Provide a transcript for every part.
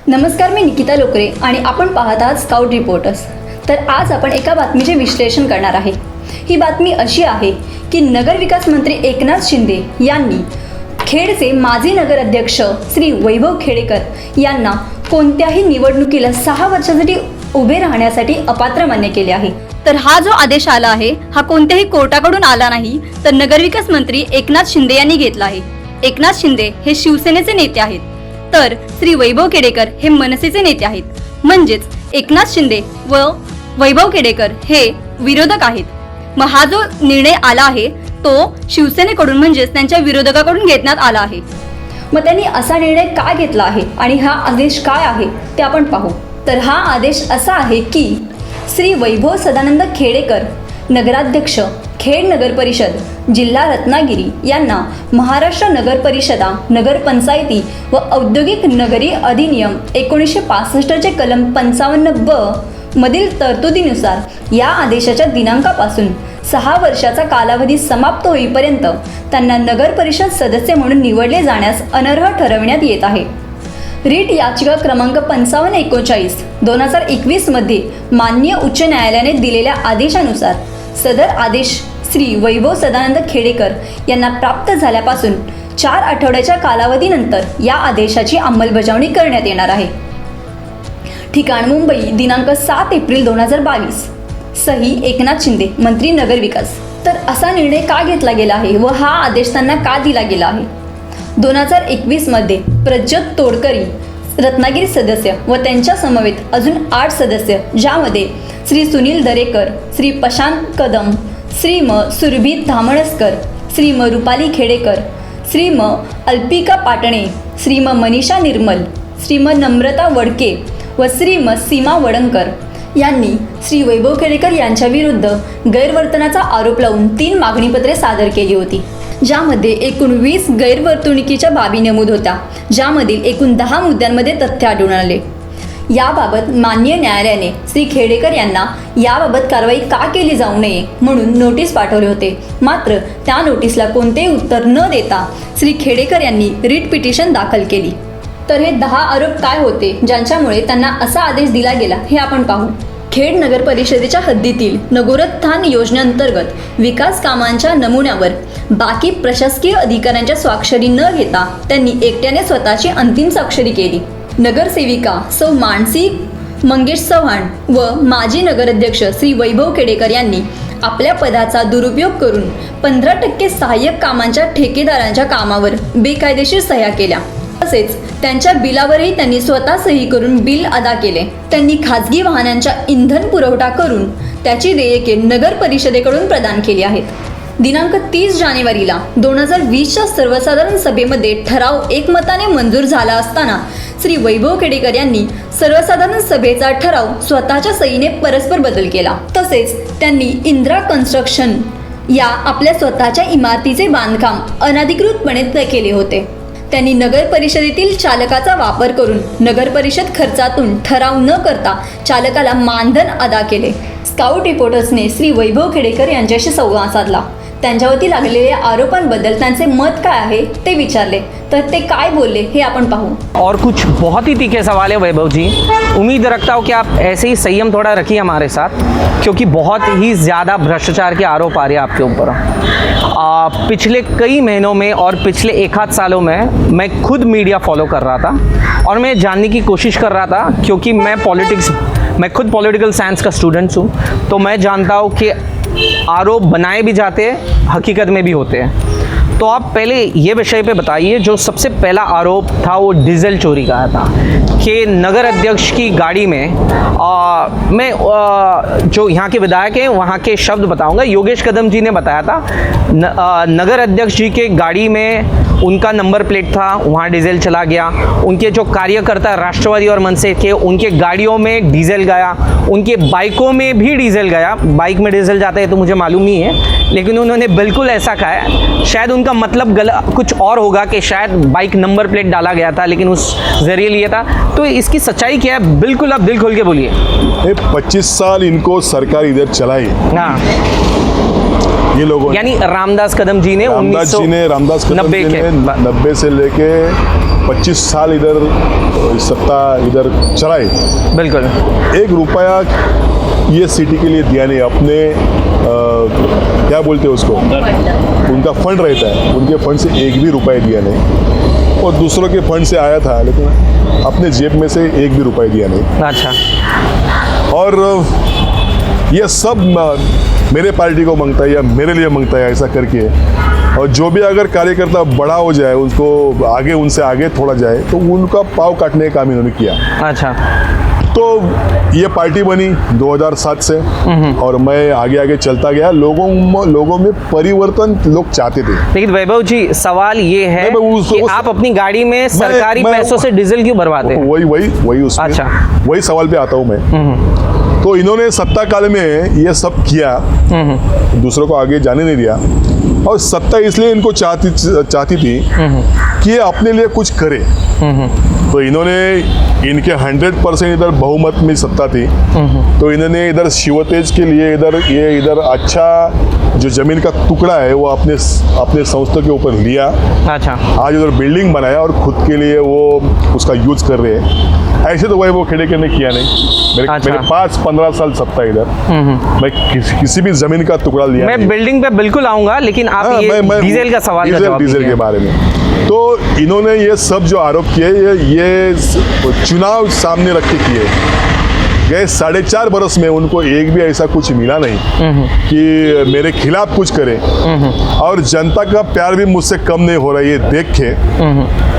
नमस्कार, मी निकिता लोकरे आणि आपण पाहत आहात स्काउट रिपोर्टर्स. तर आज आपण एका बातमीचे विश्लेषण करणार आहे. ही बातमी अशी आहे की नगरविकास मंत्री एकनाथ शिंदे यांनी खेडचे माजी नगराध्यक्ष श्री वैभव खेडेकर यांना कोणत्याही निवडणुकीला 6 वर्षासाठी उभे राहण्यासाठी अपात्र मान्य केले आहे. तर हा जो आदेश आला आहे हा कोणत्याही कोर्टाकडून आला नाही, तर नगरविकास मंत्री एकनाथ शिंदे यांनी घेतला आहे. एकनाथ शिंदे हे शिवसेनेचे नेते आहेत, तर श्री वैभव खेडेकर हे मनसेचे नेते आहेत. म्हणजेच एकनाथ शिंदे व वैभव खेडेकर हे विरोधक आहेत. मग हा जो निर्णय आला आहे तो शिवसेनेकडून म्हणजेच त्यांच्या विरोधकाकडून घेण्यात आला आहे. मग त्यांनी असा निर्णय का घेतला आहे आणि हा आदेश काय आहे ते आपण पाहू. तर हा आदेश असा आहे की श्री वैभव सदानंद खेडेकर नगराध्यक्ष खेड नगर परिषद जिल्हा रत्नागिरी यांना महाराष्ट्र नगर परिषदा नगरपंचायती व औद्योगिक नगरी अधिनियम 1965 चे कलम 55(ब) मधील तरतुदीनुसार या आदेशाच्या दिनांकापासून 6 वर्षाचा कालावधी समाप्त होईपर्यंत त्यांना नगर परिषद सदस्य म्हणून निवडले जाण्यास अनर्ह ठरविण्यात येत आहे. रीट याचिका क्रमांक 5539/2021 मध्ये माननीय उच्च न्यायालयाने दिलेल्या आदेशानुसार सदर आदेश श्री वैभव सदानंद खेडेकर यांना प्राप्त झाल्यापासून 4 आठवड्याच्या कालावधीनंतर या आदेशाची अंमलबजावणी करण्यात येणार आहे. ठिकाण मुंबई, दिनांक 7 एप्रिल 2022. सही एकनाथ शिंदे, मंत्री नगरविकास. तर असा निर्णय का घेतला गेला आहे व हा आदेश त्यांना का दिला गेला आहे? 2021 मध्ये प्रज्योत तोडकरी रत्नागिरी सदस्य व त्यांच्या समवेत अजून 8 सदस्य, ज्यामध्ये श्री सुनील दरेकर, श्री प्रशांत कदम, श्री म सुरभी धामणसकर, श्री म रुपाली खेडेकर, श्री म अल्पिका पाटणे, श्री म मनीषा निर्मल, श्री म नम्रता वडके व श्री म सीमा वडंकर यांनी श्री वैभव खेडेकर यांच्या विरुद्ध गैरवर्तनाचा आरोप लावून 3 मागणीपत्रे सादर केली होती, ज्यामध्ये एकूण 20 गैरवर्तणुकीच्या बाबी नमूद होत्या, ज्यामधील एकूण 10 मुद्द्यांमध्ये तथ्य आढळून आले. याबाबत माननीय न्यायालयाने श्री खेडेकर यांना याबाबत कारवाई का केली जाऊ नये म्हणून नोटीस पाठवले होते. मात्र त्या नोटीसला कोणतेही उत्तर न देता श्री खेडेकर यांनी रीट पिटिशन दाखल केली. तर हे 10 आरोप काय होते ज्यांच्यामुळे त्यांना असा आदेश दिला गेला हे आपण पाहू. खेड नगर परिषदेच्या हद्दीतील नगरोत्थान योजनेअंतर्गत विकास कामांच्या नमुन्यावर बाकी प्रशासकीय अधिकाऱ्यांच्या स्वाक्षरी न घेता त्यांनी एकट्याने स्वतःची अंतिम स्वाक्षरी केली. नगरसेविका सौ मानसी मंगेश चव्हाण व माजी नगराध्यक्ष श्री वैभव खेडेकर यांनी आपल्या पदाचा दुरुपयोग करून 15% सहाय्यक कामांच्या ठेकेदारांच्या कामावर बेकायदेशीर सह्या केल्या. तसेच त्यांच्या बिलावरही त्यांनी स्वतः सही करून बिल अदा केले. त्यांनी खाजगी वाहनांच्या इंधन पुरवठा करून त्याची देयके नगर परिषदेकडून प्रदान केली आहेत. दिनांक 30 जानेवारीला 2020च्या सर्वसाधारण सभेमध्ये ठराव एकमताने मंजूर झाला असताना श्री वैभव खेडेकर यांनी सर्वसाधारण सभेचा ठराव स्वतःच्या सहीने परस्पर बदल केला. तसेच त्यांनी इंदिरा कन्स्ट्रक्शन या आपल्या स्वतःच्या इमारतीचे बांधकाम अनधिकृतपणे केले होते. त्यांनी नगर परिषदेतील चालकाचा वापर करून नगर परिषद खर्चातून ठराव न करता चालकाला मानधन अदा केले. स्काउट रिपोर्टर्सने श्री वैभव खेडेकर यांच्याशी संवाद साधला. त्यांच्यावरती लागलेल्या आरोपांबद्दल त्यांचे मत काय आहे ते विचारले, तर ते काय बोलले हे आपण पाहू. और कुछ बहुत ही तीखे सवाल है वैभव जी. उम्मीद रखता हूँ कि आप ऐसे ही संयम थोड़ा रखिए हमारे साथ, क्योंकि बहुत ही ज़्यादा भ्रष्टाचार के आरोप आ रहे हैं आपके ऊपर. पिछले कई महीनों में और पिछले 1-8 सालों में मैं खुद मीडिया फॉलो कर रहा था और मैं जानने की कोशिश कर रहा था, क्योंकि मैं खुद पॉलिटिकल साइंस का स्टूडेंट्स हूँ, तो मैं जानता हूँ कि आरोप बनाए भी जाते हैं, हकीकत में भी होते हैं. तो आप पहले ये विषय पे बताइए, जो सबसे पहला आरोप था वो डीजल चोरी का था कि नगर अध्यक्ष की गाड़ी में मैं जो यहाँ के विधायक हैं वहाँ के शब्द बताऊंगा. योगेश कदम जी ने बताया था नगर अध्यक्ष जी के गाड़ी में उनका नंबर प्लेट था, वहाँ डीजल चला गया. उनके जो कार्यकर्ता राष्ट्रवादी और मनसे थे उनके गाड़ियों में डीजल गया, उनके बाइकों में भी डीजल गया. बाइक में डीजल जाता है तो मुझे मालूम नहीं है, लेकिन उन्होंने बिल्कुल ऐसा कहा है. शायद उनका मतलब कुछ और होगा कि शायद बाइक नंबर प्लेट डाला गया था, लेकिन उस जरिए लिया था. तो इसकी सच्चाई क्या है, बिल्कुल आप दिल खोल के बोलिए. 25 साल इनको सरकार इधर चलाई. हाँ, ये लोगों ने, यानी रामदास कदम जी ने रामदास कदम जी ने 90 से लेके 25 साल इधर सत्ता इधर चलाई। बिल्कुल। 1 रुपया ये सिटी के लिए दिया नहीं। अपने क्या बोलते हैं उसको, उनका फंड रहता है, उनके फंड से 1 भी रुपया दिया नहीं। और दूसरों के फंड से आया था, लेकिन अपने जेब में से 1 भी रुपया दिया नहीं। अच्छा। और ये सब मेरे पार्टी को मांगता है या मेरे लिए मांगता है ऐसा करके। और जो भी अगर कार्यकर्ता बड़ा हो जाए, उसको आगे, उनसे आगे थोड़ा जाए, तो उनका पाँव काटने का काम इन्होंने किया। अच्छा। तो ये पार्टी बनी 2007 से, और मैं आगे आगे चलता गया। लोगों में परिवर्तन लोग चाहते थे। लेकिन वैभव जी, सवाल ये है कि आप अपनी गाड़ी में सरकारी पैसों से डीजल क्यों भरवाते हैं? वही उसमें, अच्छा। वही सवाल पे आता हूँ मैं। तो इन्होंने सत्ता काल में ये सब किया, दूसरों को आगे जाने नहीं दिया। और सत्ता इसलिए इनको चाहती थी कि ये अपने लिए कुछ करे। तो इन्होंने, इनके 100% इधर बहुमत में सत्ता थी, तो इन्होंने इधर शिवतेज के लिए इधर अच्छा जो जमीन का टुकड़ा है वो अपने संस्था के ऊपर लिया। अच्छा। आज उधर बिल्डिंग बनाया और खुद के लिए वो उसका यूज कर रहे हैं। ऐसे तो वो खेड़ेकर ने किया नहीं। मेरे 5-15 साल सत्ता इधर, मैं किसी भी जमीन का टुकड़ा लिया मैं नहीं। बिल्डिंग पे बिल्कुल आऊंगा, लेकिन आप ये डीजल का सवाल का जवाब डीजल के बारे में। तो इन्होंने ये सब जो आरोप किए, ये चुनाव सामने रख के किए गए। 4.5 बरस में उनको एक भी ऐसा कुछ मिला नहीं कि मेरे खिलाफ कुछ करे। और जनता का प्यार भी मुझसे कम नहीं हो रहा है, ये देख के।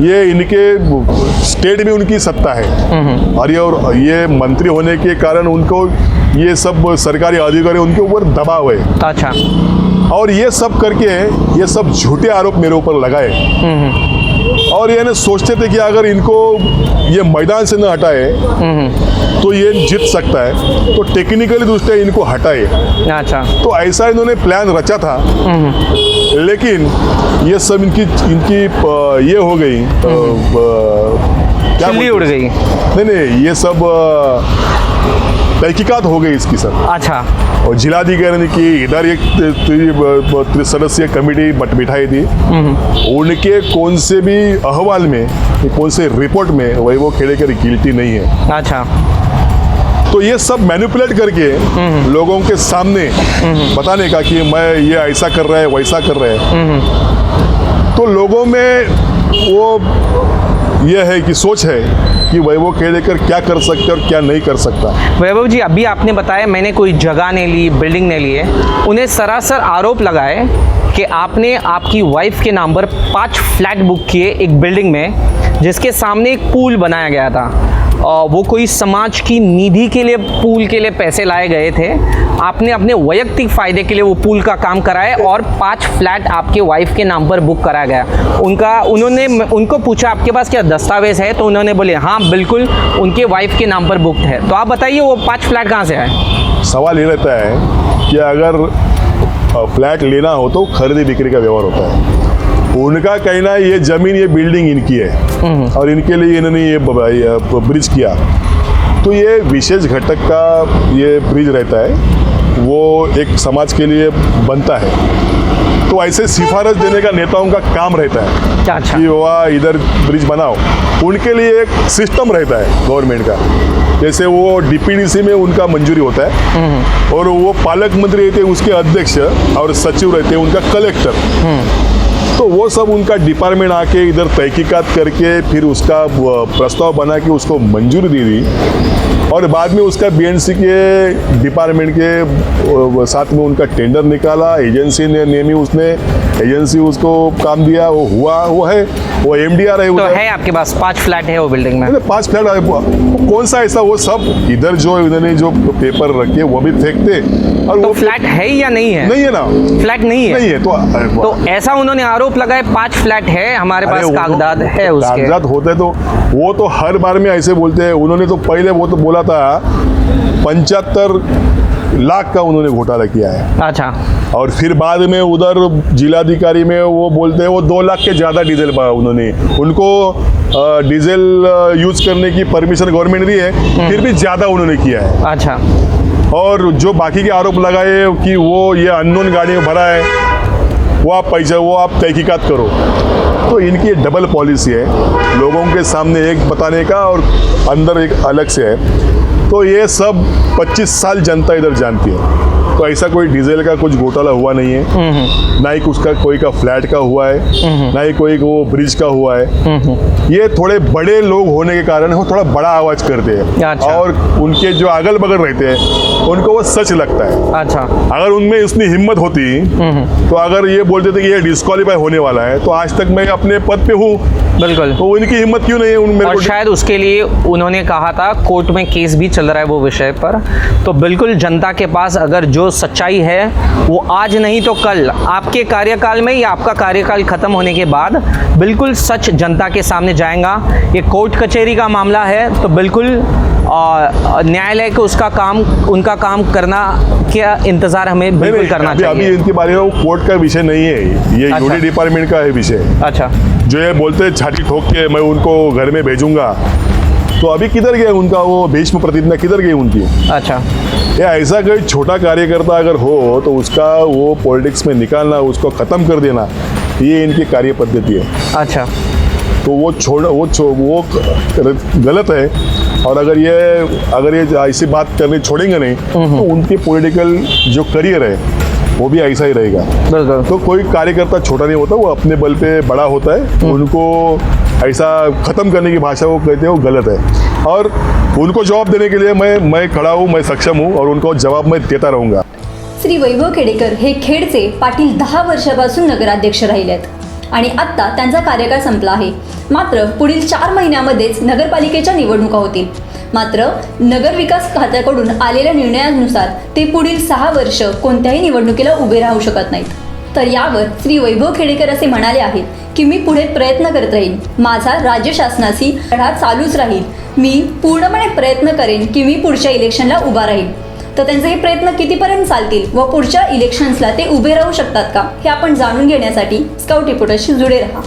ये इनके स्टेट में उनकी सत्ता है, और ये मंत्री होने के कारण उनको ये सब सरकारी अधिकारी उनके ऊपर दबाव है। अच्छा। और ये सब करके ये सब झूठे आरोप मेरे ऊपर लगाए। और ये ना सोचते थे कि अगर इनको ये मैदान से न हटाए तो ये जीत सकता है, तो टेक्निकली दृष्टि इनको हटाए। अच्छा। तो ऐसा इन्होंने प्लान रचा था, लेकिन ये सब इनकी ये हो गई, क्या चिल्ली उड़ गई। नहीं, ये सब तहकीकात हो गई इसकी सर। अच्छा। और जिलाधिकारी ने की, इधर एक 3 सदस्यीय कमेटी बिठाई थी। उनके कौन से भी अहवाल में, कौन से रिपोर्ट में वैभव खेड़ेकर गिल्टी नहीं है। अच्छा। तो ये सब मैनिपुलेट करके लोगों के सामने बताने का कि मैं ये ऐसा कर रहा है, वैसा कर रहा है। तो लोगों में वो ये है कि सोच है कि वैभव खेड़ेकर क्या कर सकते और क्या नहीं कर सकता। वैभव जी, अभी आपने बताया मैंने कोई जगह नहीं ली, बिल्डिंग नहीं ली है। उन्हें सरासर आरोप लगाए कि आपने आपकी वाइफ के नाम पर 5 फ्लैट बुक किए एक बिल्डिंग में, जिसके सामने एक पूल बनाया गया था। वो कोई समाज की निधि के लिए पूल के लिए पैसे लाए गए थे। आपने अपने वैयक्तिक फ़ायदे के लिए वो पूल का काम कराए और 5 फ्लैट आपके वाइफ के नाम पर बुक कराया गया। उनको पूछा आपके पास क्या दस्तावेज़ है, तो उन्होंने बोले हाँ बिल्कुल उनके वाइफ के नाम पर बुकड है। तो आप बताइए वो 5 फ्लैट कहाँ से आए? सवाल ये रहता है कि अगर फ्लैट लेना हो तो खरीदी बिक्री का व्यवहार होता है। उनका कहना है ये ज़मीन, ये बिल्डिंग इनकी है और इनके लिए इन्होंने ये ब्रिज किया। तो ये विशेष घटक का ये ब्रिज रहता है, वो एक समाज के लिए बनता है। तो ऐसे सिफारिश देने का नेताओं का काम रहता है। अच्छा। कि वह इधर ब्रिज बनाओ, उनके लिए एक सिस्टम रहता है गवर्नमेंट का। जैसे वो डीपीडीसी में उनका मंजूरी होता है, और वो पालक मंत्री रहते हैं, उसके अध्यक्ष और सचिव रहते हैं, उनका कलेक्टर। तो वो सब उनका डिपार्टमेंट आके इधर तहकीकात करके फिर उसका प्रस्ताव बना के उसको मंजूरी दे दी, और बाद में उसका बीएनसी के डिपार्टमेंट के साथ में उनका टेंडर निकाला, एजेंसी ने नेमी, उसने एजेंसी उसको काम दिया, वो हुआ, वो है, वो एमडीआर है। तो है आपके पास 5 फ्लैट है वो बिल्डिंग में? 5 फ्लैट कौन सा ऐसा, वो सब इधर जो इन्होंने जो पेपर रखे वो भी फेंकते। और तो वो फ्लैट है या नहीं है? नहीं है ना, फ्लैट नहीं है। नहीं है। तो ऐसा उन्होंने आरोप लगाए 5 फ्लैट है हमारे पास, कागजात है उसके। कागजात होते तो वो तो हर बार में ऐसे बोलते हैं। उन्होंने तो पहले वो तो बोला था 75 लाख का उन्होंने घोटाला किया है। अच्छा। और फिर बाद में उधर जिलाधिकारी में वो बोलते हैं वो 2 लाख के ज़्यादा डीजल उन्होंने उनको डीजल यूज करने की परमिशन गवर्नमेंट दी है, फिर भी ज़्यादा उन्होंने किया है। अच्छा। और जो बाकी के आरोप लगाए कि वो ये अननोन गाड़ी में भरा है, वो आप तहकीकात करो। तो इनकी डबल पॉलिसी है, लोगों के सामने एक बताने का और अंदर एक अलग से है। तो ये सब 25 साल जनता इधर जानती है। तो ऐसा कोई डीजल का कुछ घोटाला हुआ नहीं है, ना ही उसका कोई का फ्लैट का हुआ है, ना ही कोई वो ब्रिज का हुआ है। ये थोड़े बड़े लोग होने के कारण वो थोड़ा बड़ा आवाज करते हैं। अच्छा। और उनके जो अगल बगल रहते हैं उनको वो सच लगता है। अच्छा। अगर उनमें इतनी हिम्मत होती तो अगर ये बोलते थे कि ये डिस्क्वालीफाई होने वाला है, तो आज तक मैं अपने पद पे हूँ। बिल्कुल। तो उनकी हिम्मत क्यों नहीं है मेरे और को? शायद उसके लिए उन्होंने कहा था, कोर्ट में केस भी चल रहा है वो विषय पर। तो बिल्कुल जनता के पास अगर जो सच्चाई है वो आज नहीं तो कल आपके कार्यकाल में या आपका कार्यकाल खत्म होने के बाद बिल्कुल सच जनता के सामने जाएगा। ये कोर्ट कचहरी का मामला है तो बिल्कुल न्यायालय को उनका काम करना क्या इंतजार हमें बिल्कुल करना अभी चाहिए। इनके बारे में कोर्ट का विषय नहीं है, ये अच्छा। यूडी डिपार्टमेंट का है विषय। अच्छा। जो ये बोलते हैं छाती ठोक के मैं उनको घर में भेजूंगा, तो अभी किधर गया उनका वो भीष्म प्रतिज्ञा, किधर गई उनकी? अच्छा। या ऐसा कोई छोटा कार्यकर्ता अगर हो तो उसका वो पॉलिटिक्स में निकालना, उसको ख़त्म कर देना, ये इनकी कार्य पद्धति है। अच्छा। तो वो गलत है। और अगर ये ऐसी बात करनी छोड़ेंगे नहीं तो उनकी पॉलिटिकल जो करियर है वो भी ऐसा ही रहेगा। बिल्कुल। तो कोई कार्यकर्ता छोटा नहीं होता, वो अपने बल पे बड़ा होता है। उनको ऐसा ख़त्म करने की भाषा वो कहते हैं, वो गलत है। और उनको जवाब देने के लिए मैं खड़ा हूँ, मैं सक्षम हूँ और उनको जवाब मैं देता रहूँगा। श्री वैभव खेडेकर हे खेडचे पाटील 10 वर्षापासून नगराध्यक्ष राहिलेत आणि आत्ता त्यांचा कार्यकाळ संपला आहे। मात्र पुढील 4 महिन्यामध्येच नगरपालिकेच्या निवडणुका होतील। मात्र नगर विकास खात्याकडून आलेल्या निर्णयानुसार ते पुढील 6 वर्ष कोणत्याही निवडणुकीला उभे राहू शकत नाहीत। तर यावर श्री वैभव खेडेकर असे म्हणाले आहेत की मी पुढे प्रयत्न करत राहीन, माझा राज्य शासनाशी लढा चालूच राहील, मी पूर्णपणे प्रयत्न करेन की मी पुढच्या इलेक्शनला उभा राहील। तर त्यांचे हे प्रयत्न कितीपर्यंत चालतील व पुढच्या इलेक्शन्सला ते उभे राहू शकतात का, हे आपण जाणून घेण्यासाठी स्काउट रिपोर्टरशी जुडे रहा।